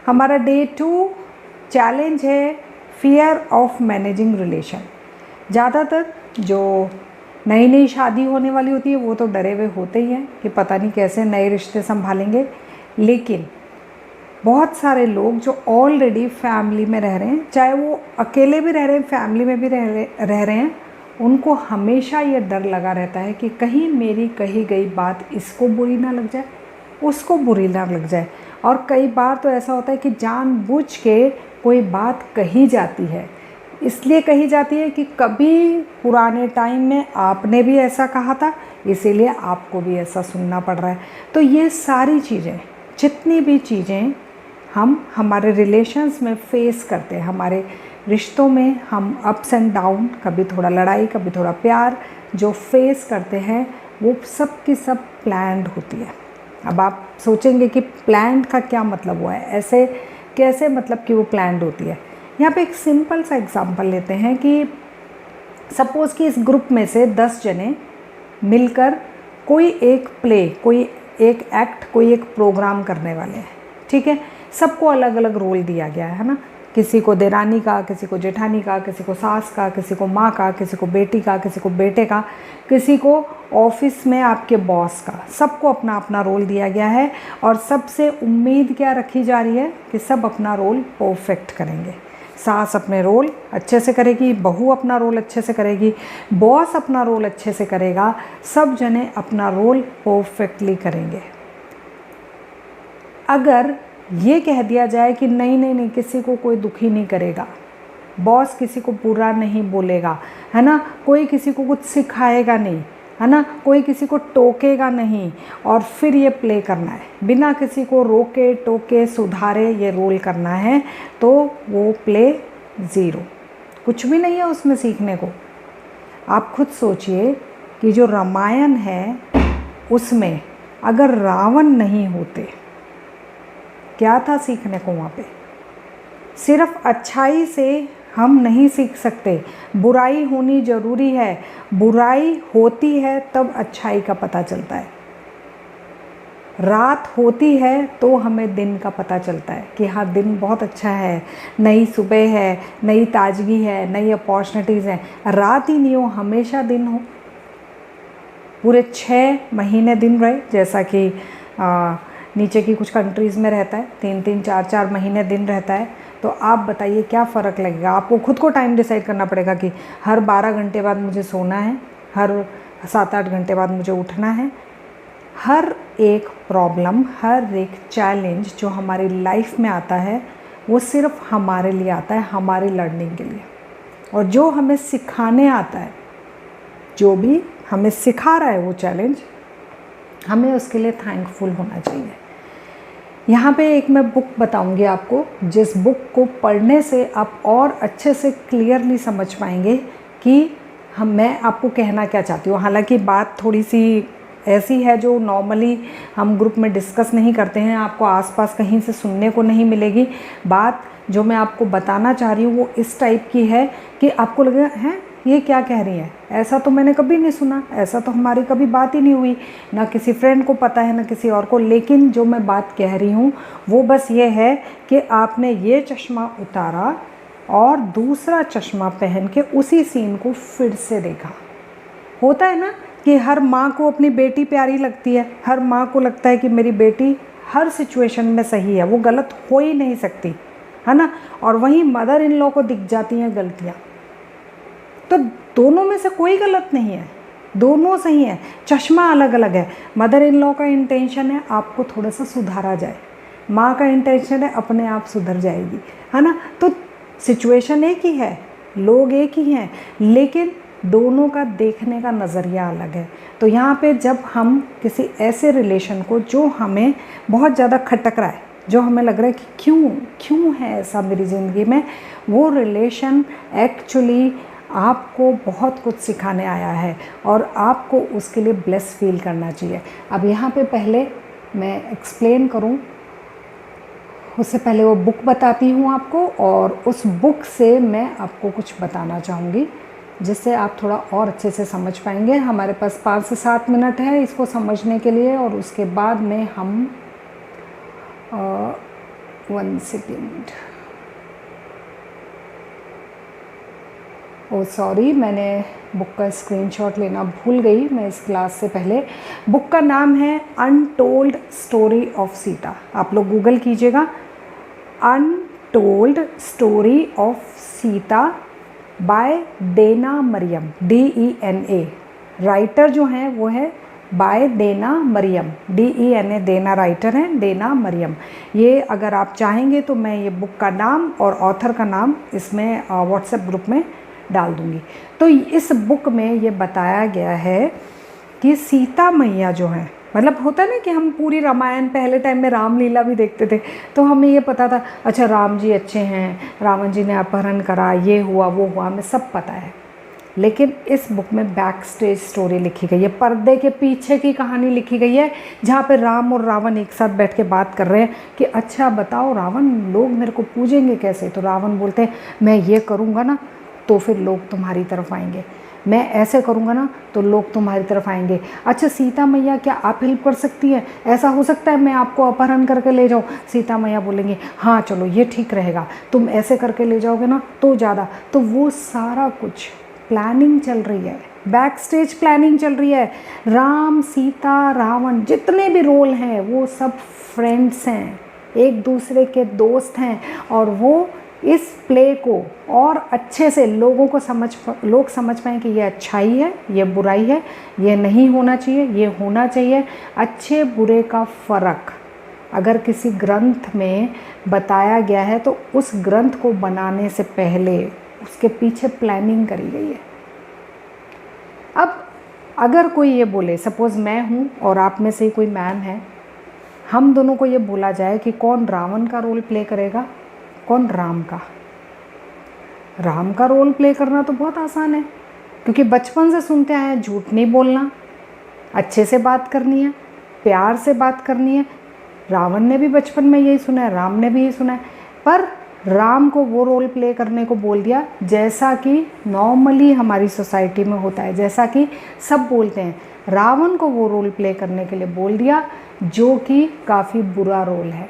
हमारा day 2 challenge है fear of managing relation. ज़्यादातर जो नई नई शादी होने वाली होती है वो तो डरे हुए होते ही हैं कि पता नहीं कैसे नए रिश्ते संभालेंगे, लेकिन बहुत सारे लोग जो ऑलरेडी फैमिली में रह रहे हैं, चाहे वो अकेले भी रह रहे हैं, फैमिली में भी रह रहे हैं, उनको हमेशा ये डर लगा रहता है कि कहीं मेरी कही गई बात इसको बुरी ना लग जाए, उसको बुरी ना लग जाए। और कई बार तो ऐसा होता है कि जानबूझ के कोई बात कही जाती है, इसलिए कही जाती है कि कभी पुराने टाइम में आपने भी ऐसा कहा था, इसीलिए आपको भी ऐसा सुनना पड़ रहा है। तो ये सारी चीज़ें, जितनी भी चीज़ें हम हमारे रिलेशंस में फेस करते हैं, हमारे रिश्तों में हम अप्स एंड डाउन, कभी थोड़ा लड़ाई कभी थोड़ा प्यार जो फेस करते हैं, वो सब की सब प्लान्ड होती है। अब आप सोचेंगे कि प्लान्ड का क्या मतलब हुआ है, ऐसे कैसे मतलब कि वो प्लान्ड होती है। यहाँ पे एक सिंपल सा एग्जांपल लेते हैं कि सपोज़ कि इस ग्रुप में से 10 जने मिलकर कोई एक प्ले, कोई एक एक्ट, कोई एक प्रोग्राम करने वाले हैं, ठीक है। सबको अलग अलग रोल दिया गया है ना, किसी को देरानी का, किसी को जेठानी का, किसी को सास का, किसी को माँ का, किसी को बेटी का, किसी को बेटे का, किसी को ऑफिस में आपके बॉस का। सबको अपना अपना रोल दिया गया है और सबसे उम्मीद क्या रखी जा रही है कि सब अपना रोल परफेक्ट करेंगे। सास अपने रोल अच्छे से करेगी, बहू अपना रोल अच्छे से करेगी, बॉस अपना रोल अच्छे से करेगा, सब जने अपना रोल परफेक्टली करेंगे। अगर ये कह दिया जाए कि नहीं नहीं नहीं, किसी को कोई दुखी नहीं करेगा, बॉस किसी को बुरा नहीं बोलेगा, है ना, कोई किसी को कुछ सिखाएगा नहीं, है ना, कोई किसी को टोकेगा नहीं, और फिर ये प्ले करना है बिना किसी को रोके टोके सुधारे, ये रोल करना है, तो वो प्ले ज़ीरो, कुछ भी नहीं है उसमें सीखने को। आप खुद सोचिए कि जो रामायण है उसमें अगर रावण नहीं होते, क्या था सीखने को वहाँ पे? सिर्फ अच्छाई से हम नहीं सीख सकते, बुराई होनी ज़रूरी है। बुराई होती है तब अच्छाई का पता चलता है। रात होती है तो हमें दिन का पता चलता है कि हाँ दिन बहुत अच्छा है, नई सुबह है, नई ताजगी है, नई अपॉर्चुनिटीज़ हैं। रात ही नहीं हो, हमेशा दिन हो, पूरे 6 महीने दिन रहे, जैसा कि नीचे की कुछ कंट्रीज़ में रहता है, 3-3 4-4 महीने दिन रहता है। तो आप बताइए क्या फ़र्क लगेगा? आपको खुद को टाइम डिसाइड करना पड़ेगा कि हर 12 घंटे बाद मुझे सोना है, हर 7-8 घंटे बाद मुझे उठना है। हर एक प्रॉब्लम, हर एक चैलेंज जो हमारी लाइफ में आता है वो सिर्फ हमारे लिए आता है, हमारी लर्निंग के लिए। और जो हमें सिखाने आता है, जो भी हमें सिखा रहा है वो चैलेंज, हमें उसके लिए थैंकफुल होना चाहिए। यहाँ पे एक मैं बुक बताऊँगी आपको, जिस बुक को पढ़ने से आप और अच्छे से क्लियरली समझ पाएंगे कि मैं आपको कहना क्या चाहती हूँ। हालांकि बात थोड़ी सी ऐसी है जो नॉर्मली हम ग्रुप में डिस्कस नहीं करते हैं, आपको आसपास कहीं से सुनने को नहीं मिलेगी। बात जो मैं आपको बताना चाह रही हूँ वो इस टाइप की है कि आपको लगेगा हैं ये क्या कह रही है, ऐसा तो मैंने कभी नहीं सुना, ऐसा तो हमारी कभी बात ही नहीं हुई, ना किसी फ्रेंड को पता है ना किसी और को। लेकिन जो मैं बात कह रही हूँ वो बस ये है कि आपने ये चश्मा उतारा और दूसरा चश्मा पहन के उसी सीन को फिर से देखा। होता है ना कि हर माँ को अपनी बेटी प्यारी लगती है, हर माँ को लगता है कि मेरी बेटी हर सिचुएशन में सही है, वो गलत हो ही नहीं सकती, है ना। और वहीं मदर इन लॉ को दिख जाती हैं गलतियाँ। तो दोनों में से कोई गलत नहीं है, दोनों सही है, चश्मा अलग अलग है। मदर इन लॉ का इंटेंशन है आपको थोड़ा सा सुधारा जाए, माँ का इंटेंशन है अपने आप सुधर जाएगी, है ना। तो सिचुएशन एक ही है, लोग एक ही हैं, लेकिन दोनों का देखने का नज़रिया अलग है। तो यहाँ पे जब हम किसी ऐसे रिलेशन को जो हमें बहुत ज़्यादा खटक रहा है, जो हमें लग रहा है कि क्यों है ऐसा मेरी ज़िंदगी में, वो रिलेशन एक्चुअली आपको बहुत कुछ सिखाने आया है और आपको उसके लिए ब्लेस फील करना चाहिए। अब यहाँ पे पहले मैं एक्सप्लेन करूँ उससे पहले वो बुक बताती हूँ आपको, और उस बुक से मैं आपको कुछ बताना चाहूँगी जिससे आप थोड़ा और अच्छे से समझ पाएंगे। हमारे पास 5 से 7 मिनट है इसको समझने के लिए, और उसके बाद में हम 1 सेकेंड, ओ सॉरी, मैंने बुक का स्क्रीनशॉट लेना भूल गई मैं इस क्लास से पहले। बुक का नाम है अनटोल्ड स्टोरी ऑफ सीता। आप लोग गूगल कीजिएगा, untold story of Sita by Dena Merriam, DENA। Writer जो हैं वो है by Dena Merriam, DENA, Dena writer हैं, डेना मरियम। ये अगर आप चाहेंगे तो मैं ये बुक का नाम और ऑथर का नाम इसमें व्हाट्सएप ग्रुप में डाल दूँगी। तो इस बुक में ये बताया गया है कि सीता मैया जो है, मतलब होता है ना कि हम पूरी रामायण पहले टाइम में रामलीला भी देखते थे, तो हमें ये पता था अच्छा राम जी अच्छे हैं, रावण जी ने अपहरण करा, ये हुआ वो हुआ, हमें सब पता है। लेकिन इस बुक में बैक स्टेज स्टोरी लिखी गई है, पर्दे के पीछे की कहानी लिखी गई है, जहाँ पे राम और रावण एक साथ बैठ के बात कर रहे हैं कि अच्छा बताओ रावण, लोग मेरे को पूजेंगे कैसे? तो रावण बोलते हैं मैं ये करूँगा ना तो फिर लोग तुम्हारी तरफ आएंगे, मैं ऐसे करूँगा ना तो लोग तुम्हारी तरफ आएंगे। अच्छा सीता मैया क्या आप हेल्प कर सकती हैं? ऐसा हो सकता है मैं आपको अपहरण करके ले जाऊँ? सीता मैया बोलेंगे हाँ चलो ये ठीक रहेगा, तुम ऐसे करके ले जाओगे ना तो ज़्यादा। तो वो सारा कुछ प्लानिंग चल रही है, बैक स्टेज प्लानिंग चल रही है। राम, सीता, रावण जितने भी रोल हैं वो सब फ्रेंड्स हैं, एक दूसरे के दोस्त हैं, और वो इस प्ले को और अच्छे से लोग समझ पाएँ कि ये अच्छाई है, ये बुराई है, ये नहीं होना चाहिए, ये होना चाहिए। अच्छे बुरे का फ़र्क अगर किसी ग्रंथ में बताया गया है तो उस ग्रंथ को बनाने से पहले उसके पीछे प्लानिंग करी गई है। अब अगर कोई ये बोले, सपोज़ मैं हूँ और आप में से ही कोई मैम है, हम दोनों को ये बोला जाए कि कौन रावण का रोल प्ले करेगा, कौन राम का? राम का रोल प्ले करना तो बहुत आसान है, क्योंकि बचपन से सुनते आए हैं झूठ नहीं बोलना, अच्छे से बात करनी है, प्यार से बात करनी है। रावण ने भी बचपन में यही सुना है, राम ने भी यही सुना है, पर राम को वो रोल प्ले करने को बोल दिया जैसा कि नॉर्मली हमारी सोसाइटी में होता है, जैसा कि सब बोलते हैं। रावण को वो रोल प्ले करने के लिए बोल दिया जो कि काफ़ी बुरा रोल है,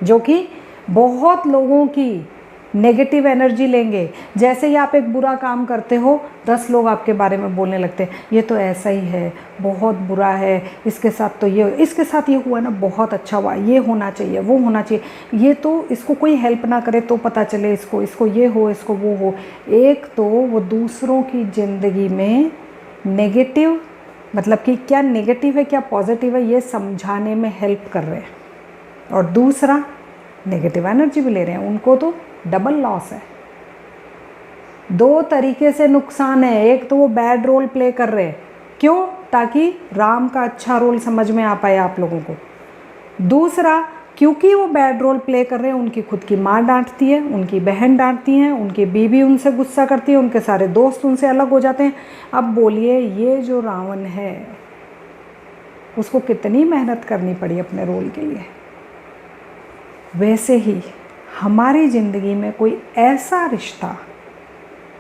जो कि बहुत लोगों की नेगेटिव एनर्जी लेंगे। जैसे ही आप एक बुरा काम करते हो 10 लोग आपके बारे में बोलने लगते हैं ये तो ऐसा ही है, बहुत बुरा है, इसके साथ तो ये, इसके साथ ये हुआ ना, बहुत अच्छा हुआ, ये होना चाहिए, वो होना चाहिए, ये तो इसको कोई हेल्प ना करे तो पता चले इसको ये हो, इसको वो हो। एक तो वो दूसरों की ज़िंदगी में नेगेटिव, मतलब कि क्या नेगेटिव है क्या पॉजिटिव है ये समझाने में हेल्प कर रहे हैं, और दूसरा नेगेटिव एनर्जी भी ले रहे हैं। उनको तो डबल लॉस है, 2 तरीके से नुकसान है। एक तो वो बैड रोल प्ले कर रहे हैं, क्यों? ताकि राम का अच्छा रोल समझ में आ पाए आप लोगों को। दूसरा, क्योंकि वो बैड रोल प्ले कर रहे हैं, उनकी खुद की माँ डांटती है, उनकी बहन डांटती हैं, उनकी बीवी उनसे गुस्सा करती है, उनके सारे दोस्त उनसे अलग हो जाते हैं। अब बोलिए ये जो रावण है उसको कितनी मेहनत करनी पड़ी अपने रोल के लिए। वैसे ही हमारी ज़िंदगी में कोई ऐसा रिश्ता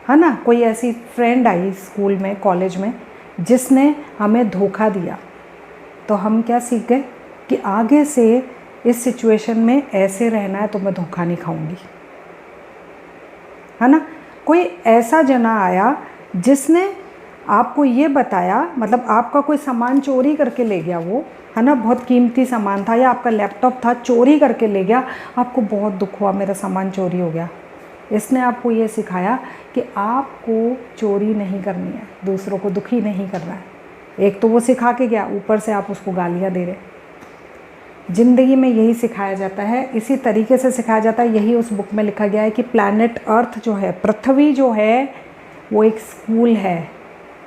है ना, कोई ऐसी फ्रेंड आई स्कूल में, कॉलेज में, जिसने हमें धोखा दिया, तो हम क्या सीख गए कि आगे से इस सिचुएशन में ऐसे रहना है तो मैं धोखा नहीं खाऊंगी, है ना। कोई ऐसा जना आया जिसने आपको ये बताया, मतलब आपका कोई सामान चोरी करके ले गया, वो है ना, बहुत कीमती सामान था, या आपका लैपटॉप था, चोरी करके ले गया, आपको बहुत दुख हुआ मेरा सामान चोरी हो गया। इसने आपको ये सिखाया कि आपको चोरी नहीं करनी है, दूसरों को दुखी नहीं करना है। एक तो वो सिखा के गया, ऊपर से आप उसको गालियाँ दे रहे। ज़िंदगी में यही सिखाया जाता है, इसी तरीके से सिखाया जाता है। यही उस बुक में लिखा गया है कि प्लैनेट अर्थ जो है, पृथ्वी जो है, वो एक स्कूल है,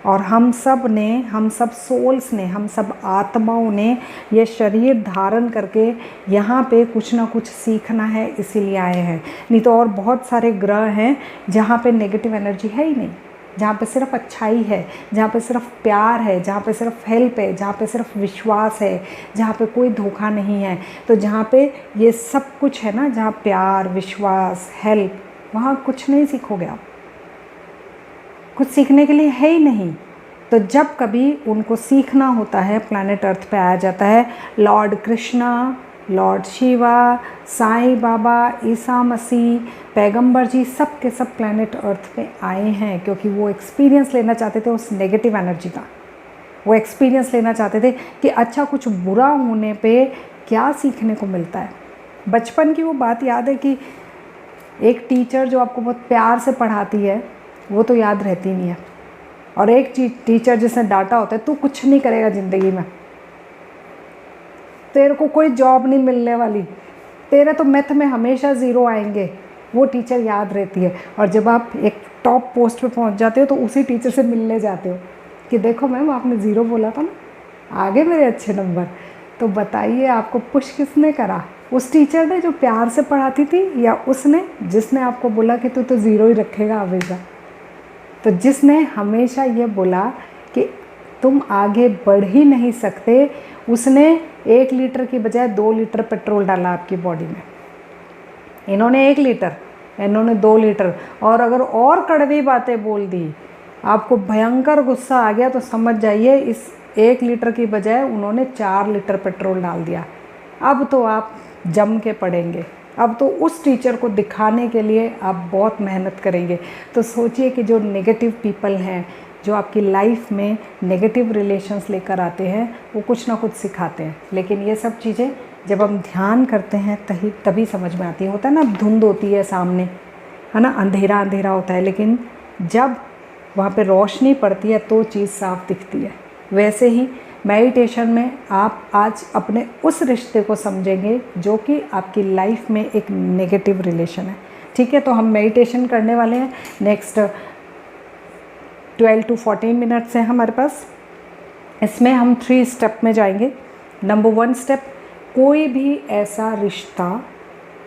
और हम सब सोल्स ने, हम सब आत्माओं ने ये शरीर धारण करके यहाँ पे कुछ ना कुछ सीखना है, इसीलिए आए हैं। नहीं तो और बहुत सारे ग्रह हैं जहाँ पे नेगेटिव एनर्जी है ही नहीं, जहाँ पे सिर्फ अच्छाई है, जहाँ पे सिर्फ प्यार है, जहाँ पे सिर्फ हेल्प है, जहाँ पे सिर्फ विश्वास है, जहाँ पे कोई धोखा नहीं है। तो जहाँ पे ये सब कुछ है ना, जहाँ प्यार, विश्वास, हेल्प, वहाँ कुछ नहीं सीखोगे आप, कुछ सीखने के लिए है ही नहीं। तो जब कभी उनको सीखना होता है, प्लैनेट अर्थ पे आया जाता है। लॉर्ड कृष्णा लॉर्ड शिवा, साईं बाबा, ईसा मसीह, पैगंबर जी, सब के सब प्लैनेट अर्थ पे आए हैं क्योंकि वो एक्सपीरियंस लेना चाहते थे उस नेगेटिव एनर्जी का। वो एक्सपीरियंस लेना चाहते थे कि अच्छा कुछ बुरा होने पे क्या सीखने को मिलता है। बचपन की वो बात याद है कि एक टीचर जो आपको बहुत प्यार से पढ़ाती है वो तो याद रहती नहीं है, और एक टीचर जिसने डांटा होता है तू कुछ नहीं करेगा ज़िंदगी में, तेरे को कोई जॉब नहीं मिलने वाली, तेरे तो मैथ में हमेशा ज़ीरो आएंगे, वो टीचर याद रहती है। और जब आप एक टॉप पोस्ट पे पहुंच जाते हो तो उसी टीचर से मिलने जाते हो कि देखो मैम आपने ज़ीरो बोला था ना, आगे मेरे अच्छे नंबर। तो बताइए आपको पुश किसने करा, उस टीचर ने जो प्यार से पढ़ाती थी, या उसने जिसने आपको बोला कि तू तो ज़ीरो ही रखेगा हमेशा। तो जिसने हमेशा ये बोला कि तुम आगे बढ़ ही नहीं सकते, उसने 1 लीटर की बजाय 2 लीटर पेट्रोल डाला आपकी बॉडी में। इन्होंने 1 लीटर, इन्होंने 2 लीटर, और अगर और कड़वी बातें बोल दी, आपको भयंकर गुस्सा आ गया तो समझ जाइए इस 1 लीटर की बजाय उन्होंने 4 लीटर पेट्रोल डाल दिया। अब तो आप जम के पड़ेंगे, अब तो उस टीचर को दिखाने के लिए आप बहुत मेहनत करेंगे। तो सोचिए कि जो नेगेटिव पीपल हैं, जो आपकी लाइफ में नेगेटिव रिलेशंस लेकर आते हैं, वो कुछ ना कुछ सिखाते हैं। लेकिन ये सब चीज़ें जब हम ध्यान करते हैं तभी समझ में आती है। होता है ना, धुंध होती है सामने, है ना, अंधेरा अंधेरा होता है, लेकिन जब वहाँ पे रोशनी पड़ती है तो चीज़ साफ दिखती है। वैसे ही मेडिटेशन में आप आज अपने उस रिश्ते को समझेंगे जो कि आपकी लाइफ में एक नेगेटिव रिलेशन है। ठीक है, तो हम मेडिटेशन करने वाले हैं। नेक्स्ट 12 to 14 मिनट्स हैं हमारे पास। इसमें हम 3 स्टेप में जाएंगे। नंबर 1 स्टेप, कोई भी ऐसा रिश्ता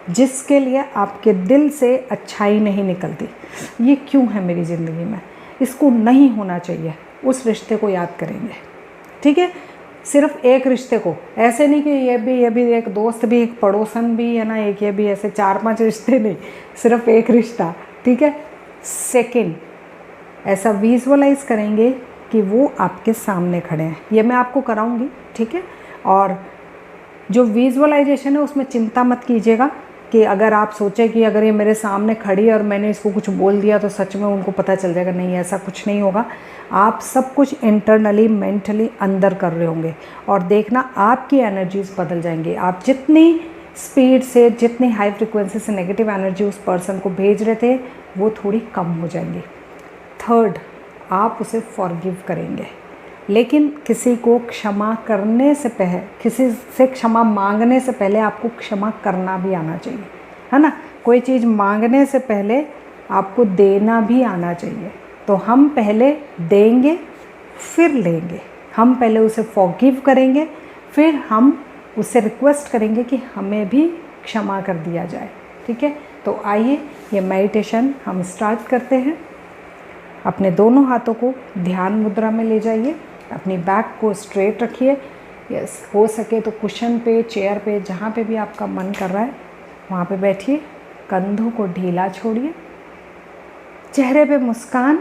जिसके लिए आपके दिल से अच्छाई नहीं निकलती, ये क्यों है मेरी ज़िंदगी में, इसको नहीं होना चाहिए, उस रिश्ते को याद करेंगे। ठीक है, सिर्फ एक रिश्ते को, ऐसे नहीं कि ये भी एक दोस्त भी, एक पड़ोसन भी, है ना, एक ये भी, ऐसे 4-5 रिश्ते नहीं, सिर्फ एक रिश्ता। ठीक है। सेकंड, ऐसा विजुअलाइज करेंगे कि वो आपके सामने खड़े हैं। ये मैं आपको कराऊंगी, ठीक है। और जो विजुअलाइजेशन है उसमें चिंता मत कीजिएगा कि अगर आप सोचें कि अगर ये मेरे सामने खड़ी है और मैंने इसको कुछ बोल दिया तो सच में उनको पता चल जाएगा, नहीं, ऐसा कुछ नहीं होगा। आप सब कुछ इंटरनली मेंटली अंदर कर रहे होंगे और देखना आपकी एनर्जीज बदल जाएंगी। आप जितनी स्पीड से, जितनी हाई फ्रिक्वेंसी से नेगेटिव एनर्जी उस पर्सन को भेज रहे थे वो थोड़ी कम हो जाएंगी। थर्ड, आप उसे फॉरगिव करेंगे, लेकिन किसी को क्षमा करने से पहले, किसी से क्षमा मांगने से पहले आपको क्षमा करना भी आना चाहिए, है ना। कोई चीज़ मांगने से पहले आपको देना भी आना चाहिए। तो हम पहले देंगे फिर लेंगे, हम पहले उसे फॉरगिव करेंगे, फिर हम उससे रिक्वेस्ट करेंगे कि हमें भी क्षमा कर दिया जाए। ठीक है, तो आइए ये मेडिटेशन हम स्टार्ट करते हैं। अपने दोनों हाथों को ध्यान मुद्रा में ले जाइए, अपनी बैक को स्ट्रेट रखिए। यस, हो सके तो कुशन पे, चेयर पे, जहाँ पे भी आपका मन कर रहा है वहाँ पे बैठिए। कंधों को ढीला छोड़िए, चेहरे पे मुस्कान।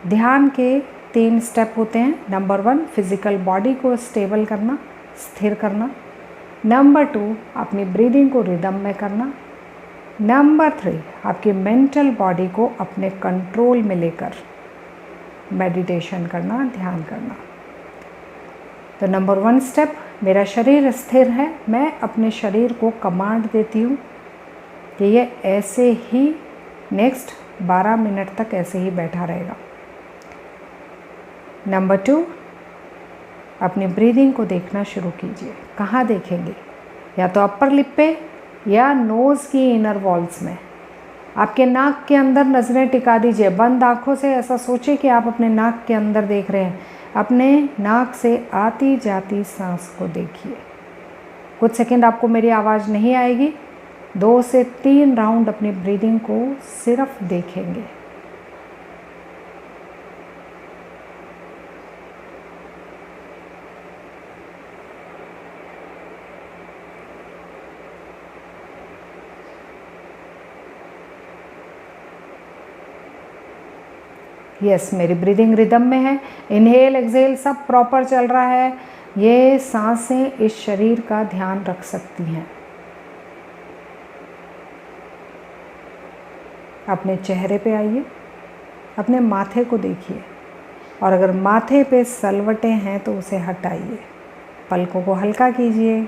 ध्यान के 3 स्टेप होते हैं। नंबर 1, फिज़िकल बॉडी को स्टेबल करना, स्थिर करना। नंबर 2, अपनी ब्रीदिंग को रिदम में करना। नंबर 3, आपकी मेंटल बॉडी को अपने कंट्रोल में लेकर मेडिटेशन करना, ध्यान करना। तो नंबर 1 स्टेप, मेरा शरीर स्थिर है, मैं अपने शरीर को कमांड देती हूँ कि ये ऐसे ही नेक्स्ट 12 मिनट तक ऐसे ही बैठा रहेगा। नंबर 2, अपनी ब्रीदिंग को देखना शुरू कीजिए। कहाँ देखेंगे? या तो अपर लिप पे या नोज़ की इनर वॉल्स में। आपके नाक के अंदर नज़रें टिका दीजिए। बंद आँखों से ऐसा सोचिए कि आप अपने नाक के अंदर देख रहे हैं। अपने नाक से आती जाती सांस को देखिए। कुछ सेकंड आपको मेरी आवाज़ नहीं आएगी। 2 से 3 राउंड अपनी ब्रीदिंग को सिर्फ देखेंगे। यस, मेरी ब्रीदिंग रिदम में है। इनहेल एक्सहेल सब प्रॉपर चल रहा है। ये सांसें इस शरीर का ध्यान रख सकती हैं। अपने चेहरे पे आइए, अपने माथे को देखिए और अगर माथे पे सलवटें हैं तो उसे हटाइए। पलकों को हल्का कीजिए,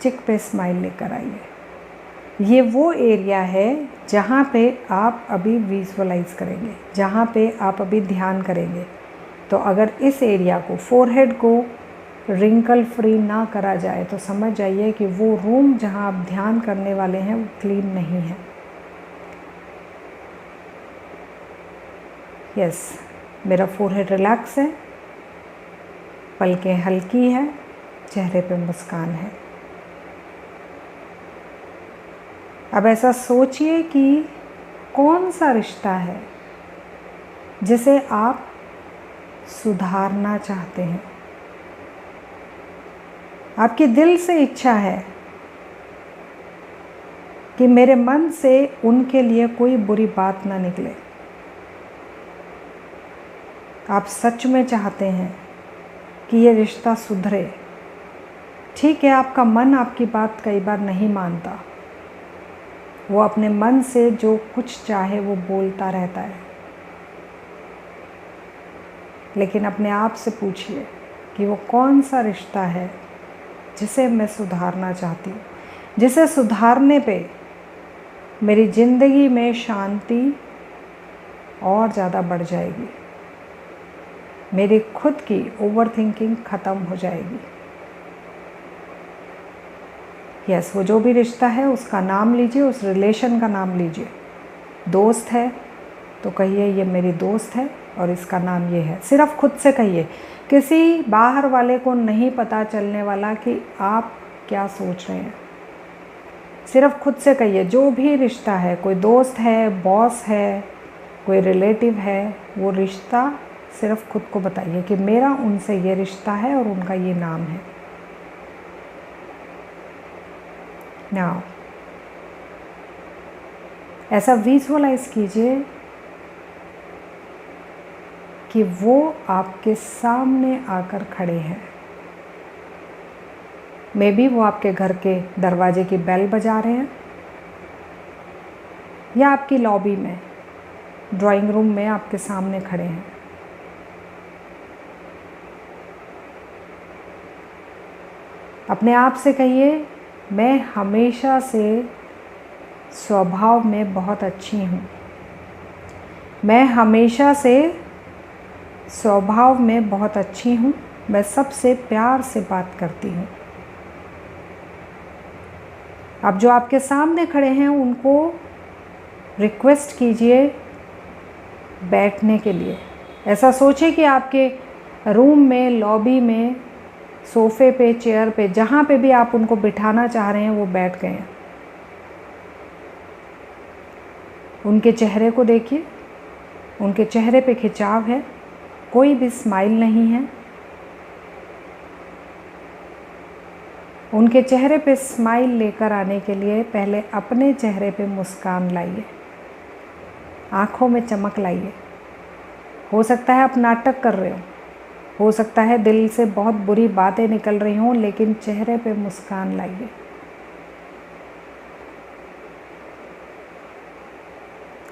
चिक पे स्माइल लेकर आइए। ये वो एरिया है जहाँ पे आप अभी विजुअलाइज करेंगे, जहाँ पे आप अभी ध्यान करेंगे। तो अगर इस एरिया को, फोरहेड को रिंकल फ्री ना करा जाए तो समझ जाइए कि वो रूम जहाँ आप ध्यान करने वाले हैं वो क्लीन नहीं है। यस, मेरा फोरहेड रिलैक्स है, पलकें हल्की है, चेहरे पे मुस्कान है। अब ऐसा सोचिए कि कौन सा रिश्ता है जिसे आप सुधारना चाहते हैं। आपके दिल से इच्छा है कि मेरे मन से उनके लिए कोई बुरी बात ना निकले। आप सच में चाहते हैं कि ये रिश्ता सुधरे। ठीक है, आपका मन आपकी बात कई बार नहीं मानता, वो अपने मन से जो कुछ चाहे वो बोलता रहता है। लेकिन अपने आप से पूछिए कि वो कौन सा रिश्ता है जिसे मैं सुधारना चाहती हूँ, जिसे सुधारने पे मेरी ज़िंदगी में शांति और ज़्यादा बढ़ जाएगी, मेरी खुद की ओवर थिंकिंग ख़त्म हो जाएगी। यस, वो जो भी रिश्ता है उसका नाम लीजिए, उस रिलेशन का नाम लीजिए। दोस्त है तो कहिए ये मेरी दोस्त है और इसका नाम ये है। सिर्फ खुद से कहिए, किसी बाहर वाले को नहीं पता चलने वाला कि आप क्या सोच रहे हैं। सिर्फ खुद से कहिए, जो भी रिश्ता है, कोई दोस्त है, बॉस है, कोई रिलेटिव है, वो रिश्ता सिर्फ खुद को बताइए कि मेरा उनसे ये रिश्ता है और उनका ये नाम है। नाउ ऐसा विजुअलाइज कीजिए कि वो आपके सामने आकर खड़े हैं। मे बी वो आपके घर के दरवाजे की बेल बजा रहे हैं या आपकी लॉबी में, ड्राइंग रूम में आपके सामने खड़े हैं। अपने आप से कहिए, मैं हमेशा से स्वभाव में बहुत अच्छी हूँ। मैं हमेशा से स्वभाव में बहुत अच्छी हूँ। मैं सबसे प्यार से बात करती हूँ। अब जो आपके सामने खड़े हैं उनको रिक्वेस्ट कीजिए बैठने के लिए। ऐसा सोचिए कि आपके रूम में, लॉबी में, सोफ़े पे, चेयर पे, जहाँ पे भी आप उनको बिठाना चाह रहे हैं वो बैठ गए हैं। उनके चेहरे को देखिए, उनके चेहरे पे खिंचाव है, कोई भी स्माइल नहीं है। उनके चेहरे पे स्माइल लेकर आने के लिए पहले अपने चेहरे पे मुस्कान लाइए, आँखों में चमक लाइए। हो सकता है आप नाटक कर रहे हो सकता है दिल से बहुत बुरी बातें निकल रही हों, लेकिन चेहरे पे मुस्कान लाइए।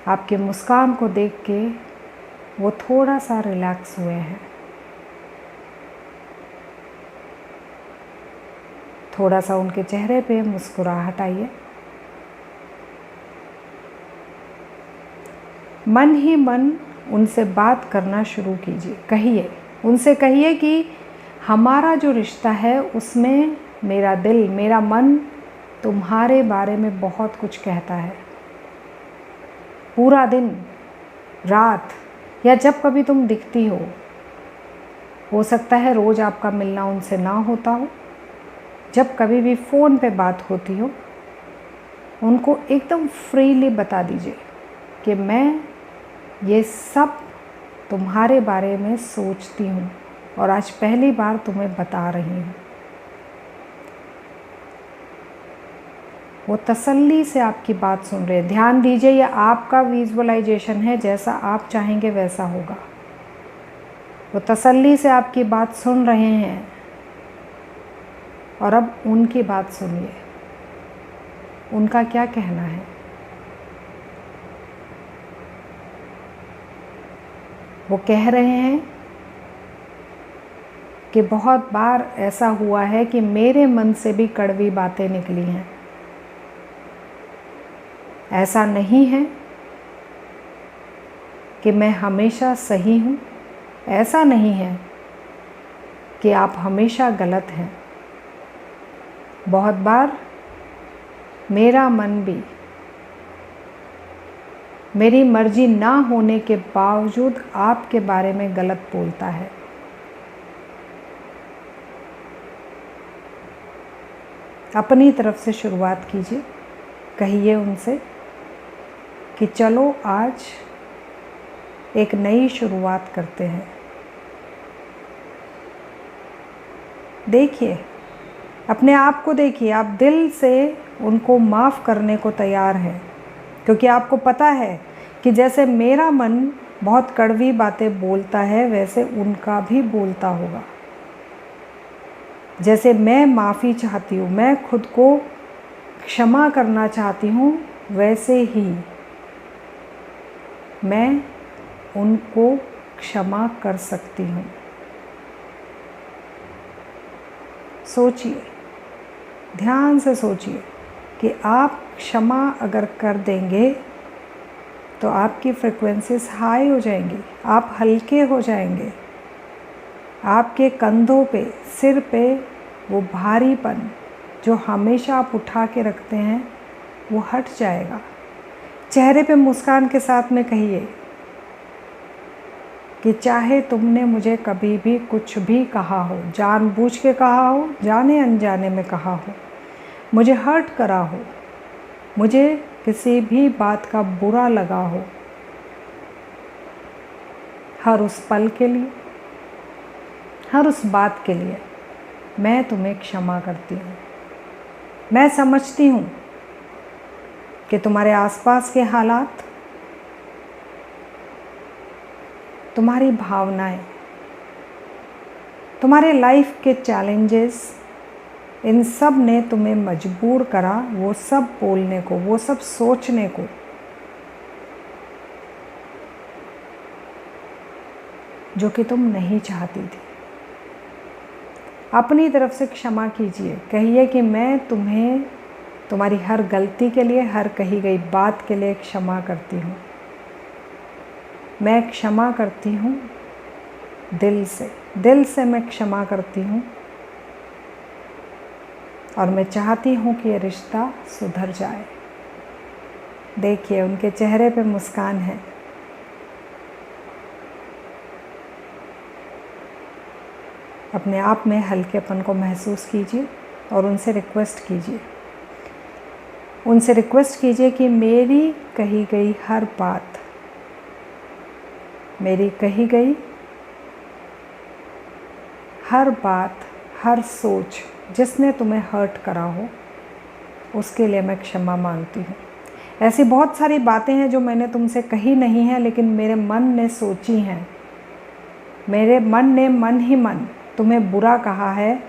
आपके मुस्कान को देख के वो थोड़ा सा रिलैक्स हुए हैं। थोड़ा सा उनके चेहरे पे मुस्कुराहट आइए। मन ही मन उनसे बात करना शुरू कीजिए। कहिए, उनसे कहिए कि हमारा जो रिश्ता है उसमें मेरा दिल, मेरा मन तुम्हारे बारे में बहुत कुछ कहता है। पूरा दिन, रात या जब कभी तुम दिखती हो सकता है रोज़ आपका मिलना उनसे ना होता हो, जब कभी भी फ़ोन पे बात होती हो, उनको एकदम फ्रीली बता दीजिए कि मैं ये सब तुम्हारे बारे में सोचती हूँ और आज पहली बार तुम्हें बता रही हूँ। वो तसल्ली से आपकी बात सुन रहे हैं। ध्यान दीजिए, ये आपका विजुअलाइजेशन है, जैसा आप चाहेंगे वैसा होगा। वो तसल्ली से आपकी बात सुन रहे हैं और अब उनकी बात सुनिए, उनका क्या कहना है। वो कह रहे हैं कि बहुत बार ऐसा हुआ है कि मेरे मन से भी कड़वी बातें निकली हैं। ऐसा नहीं है कि मैं हमेशा सही हूँ, ऐसा नहीं है कि आप हमेशा गलत हैं। बहुत बार मेरा मन भी मेरी मर्जी ना होने के बावजूद आपके बारे में गलत बोलता है। अपनी तरफ से शुरुआत कीजिए, कहिए उनसे कि चलो आज एक नई शुरुआत करते हैं। देखिए, अपने आप को देखिए, आप दिल से उनको माफ़ करने को तैयार हैं, क्योंकि आपको पता है कि जैसे मेरा मन बहुत कड़वी बातें बोलता है वैसे उनका भी बोलता होगा। जैसे मैं माफ़ी चाहती हूँ, मैं खुद को क्षमा करना चाहती हूँ, वैसे ही मैं उनको क्षमा कर सकती हूँ। सोचिए, ध्यान से सोचिए कि आप क्षमा अगर कर देंगे तो आपकी फ्रीक्वेंसीज हाई हो जाएंगी, आप हल्के हो जाएंगे, आपके कंधों पे, सिर पे वो भारीपन जो हमेशा आप उठा के रखते हैं वो हट जाएगा। चेहरे पे मुस्कान के साथ में कहिए कि चाहे तुमने मुझे कभी भी कुछ भी कहा हो, जानबूझ के कहा हो, जाने अनजाने में कहा हो, मुझे हर्ट करा हो, मुझे किसी भी बात का बुरा लगा हो, हर उस पल के लिए, हर उस बात के लिए मैं तुम्हें क्षमा करती हूँ। मैं समझती हूँ कि तुम्हारे आसपास के हालात, तुम्हारी भावनाएं, तुम्हारे लाइफ के चैलेंजेस, इन सब ने तुम्हें मजबूर करा वो सब बोलने को, वो सब सोचने को। जो कि तुम नहीं चाहती थी। अपनी तरफ से क्षमा कीजिए, कहिए कि मैं तुम्हें तुम्हारी हर गलती के लिए, हर कही गई बात के लिए क्षमा करती हूँ। मैं क्षमा करती हूँ दिल से मैं क्षमा करती हूँ, और मैं चाहती हूँ कि ये रिश्ता सुधर जाए। देखिए, उनके चेहरे पे मुस्कान है। अपने आप में हल्केपन को महसूस कीजिए और उनसे रिक्वेस्ट कीजिए कि मेरी कही गई हर बात, मेरी कही गई हर बात, हर सोच जिसने तुम्हें हर्ट करा हो, उसके लिए मैं क्षमा मांगती हूँ। ऐसी बहुत सारी बातें हैं जो मैंने तुमसे कही नहीं हैं, लेकिन मेरे मन ने सोची हैं, मेरे मन ने मन ही मन तुम्हें बुरा कहा है।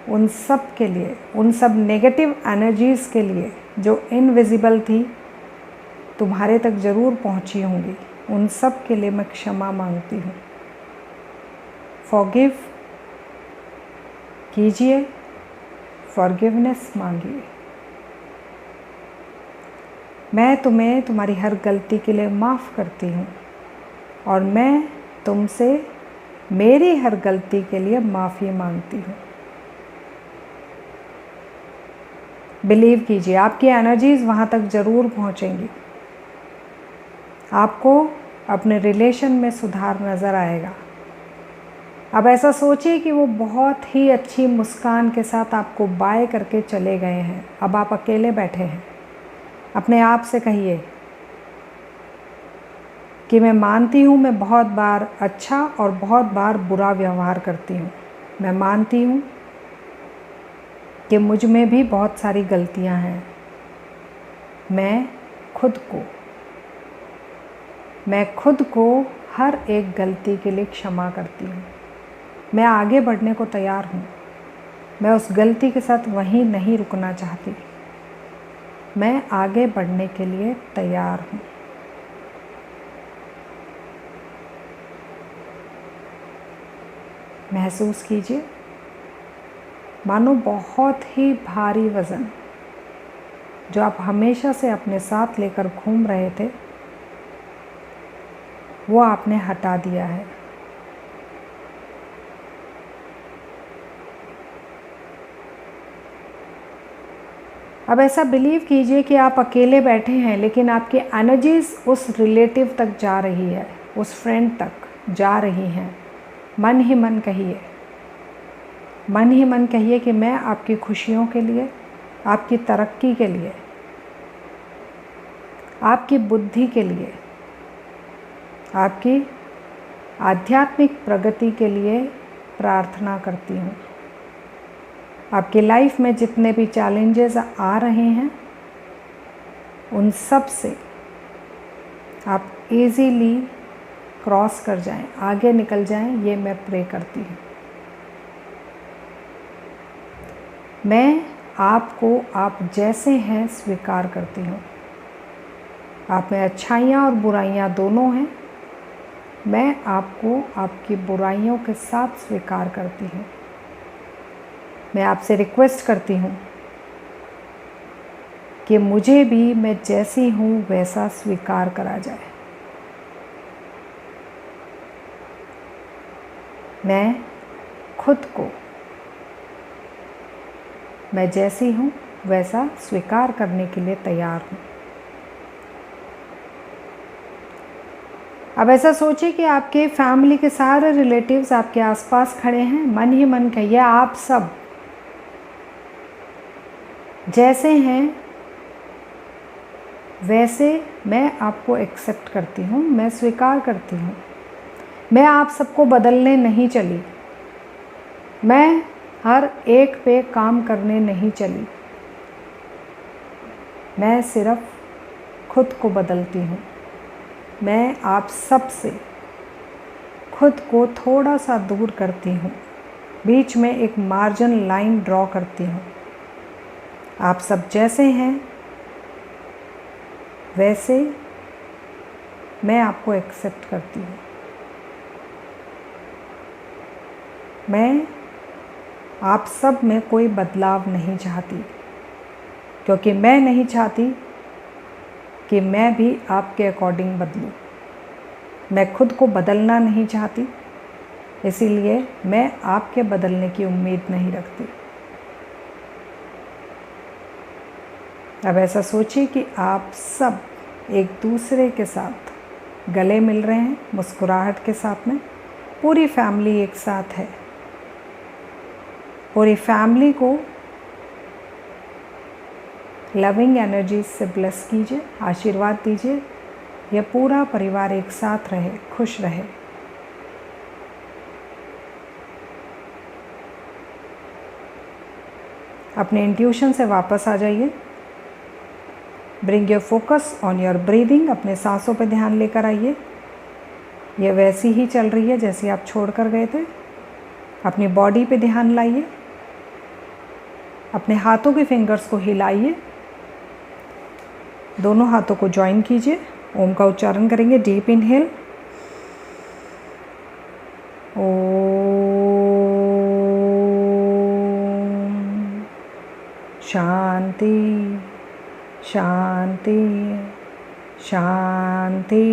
उन सब के लिए, उन सब नेगेटिव एनर्जीज़ के लिए जो इनविजिबल थी, तुम्हारे तक ज़रूर पहुंची होंगी, उन सब के लिए मैं क्षमा मांगती हूँ। फॉरगिव कीजिए, फॉरगिवनेस मांगिए। मैं तुम्हें तुम्हारी हर गलती के लिए माफ़ करती हूँ, और मैं तुमसे मेरी हर गलती के लिए माफ़ी मांगती हूँ। बिलीव कीजिए, आपकी एनर्जीज़ वहाँ तक ज़रूर पहुँचेंगी। आपको अपने रिलेशन में सुधार नज़र आएगा। अब ऐसा सोचिए कि वो बहुत ही अच्छी मुस्कान के साथ आपको बाय करके चले गए हैं। अब आप अकेले बैठे हैं। अपने आप से कहिए कि मैं मानती हूँ मैं बहुत बार अच्छा और बहुत बार बुरा व्यवहार करती हूँ। मैं मानती हूँ कि मुझ में भी बहुत सारी गलतियाँ हैं। मैं खुद को हर एक गलती के लिए क्षमा करती हूँ। मैं आगे बढ़ने को तैयार हूँ। मैं उस गलती के साथ वहीं नहीं रुकना चाहती। मैं आगे बढ़ने के लिए तैयार हूँ। महसूस कीजिए, मानो बहुत ही भारी वज़न जो आप हमेशा से अपने साथ लेकर घूम रहे थे, वो आपने हटा दिया है। अब ऐसा बिलीव कीजिए कि आप अकेले बैठे हैं, लेकिन आपकी एनर्जीज उस रिलेटिव तक जा रही है, उस फ्रेंड तक जा रही हैं। मन ही मन कहिए, मन ही मन कहिए कि मैं आपकी खुशियों के लिए, आपकी तरक्की के लिए, आपकी बुद्धि के लिए, आपकी आध्यात्मिक प्रगति के लिए प्रार्थना करती हूँ। आपकी लाइफ में जितने भी चैलेंजेस आ रहे हैं, उन सब से आप इजीली क्रॉस कर जाएं, आगे निकल जाएं, ये मैं प्रे करती हूँ। मैं आपको आप जैसे हैं स्वीकार करती हूँ। आप में अच्छाइयाँ और बुराइयाँ दोनों हैं। मैं आपको आपकी बुराइयों के साथ स्वीकार करती हूँ। मैं आपसे रिक्वेस्ट करती हूँ कि मुझे भी मैं जैसी हूँ वैसा स्वीकार करा जाए। मैं खुद को मैं जैसी हूँ वैसा स्वीकार करने के लिए तैयार हूँ। अब ऐसा सोचिए कि आपके फैमिली के सारे रिलेटिव्स आपके आसपास खड़े हैं। मन ही मन कहिए, आप सब जैसे हैं वैसे मैं आपको एक्सेप्ट करती हूँ, मैं स्वीकार करती हूँ। मैं आप सबको बदलने नहीं चली, मैं हर एक पे काम करने नहीं चली, मैं सिर्फ खुद को बदलती हूँ। मैं आप सब से खुद को थोड़ा सा दूर करती हूँ, बीच में एक मार्जिन लाइन ड्रॉ करती हूँ। आप सब जैसे हैं वैसे मैं आपको एक्सेप्ट करती हूँ। मैं आप सब में कोई बदलाव नहीं चाहती, क्योंकि मैं नहीं चाहती कि मैं भी आपके अकॉर्डिंग बदलूं। मैं खुद को बदलना नहीं चाहती, इसीलिए मैं आपके बदलने की उम्मीद नहीं रखती। अब ऐसा सोचिए कि आप सब एक दूसरे के साथ गले मिल रहे हैं, मुस्कुराहट के साथ में। पूरी फैमिली एक साथ है। पूरी फैमिली को लविंग एनर्जी से ब्लेस कीजिए, आशीर्वाद दीजिए। यह पूरा परिवार एक साथ रहे, खुश रहे। अपने इंट्यूशन से वापस आ जाइए। Bring your focus on your breathing. अपने सांसों पर ध्यान लेकर आइए। यह वैसी ही चल रही है जैसी आप छोड़ कर गए थे। अपनी बॉडी पे ध्यान लाइए। अपने हाथों के फिंगर्स को हिलाइए। दोनों हाथों को ज्वाइन कीजिए। ओम का उच्चारण करेंगे। Deep inhale. ओम। शांति शांति शांति।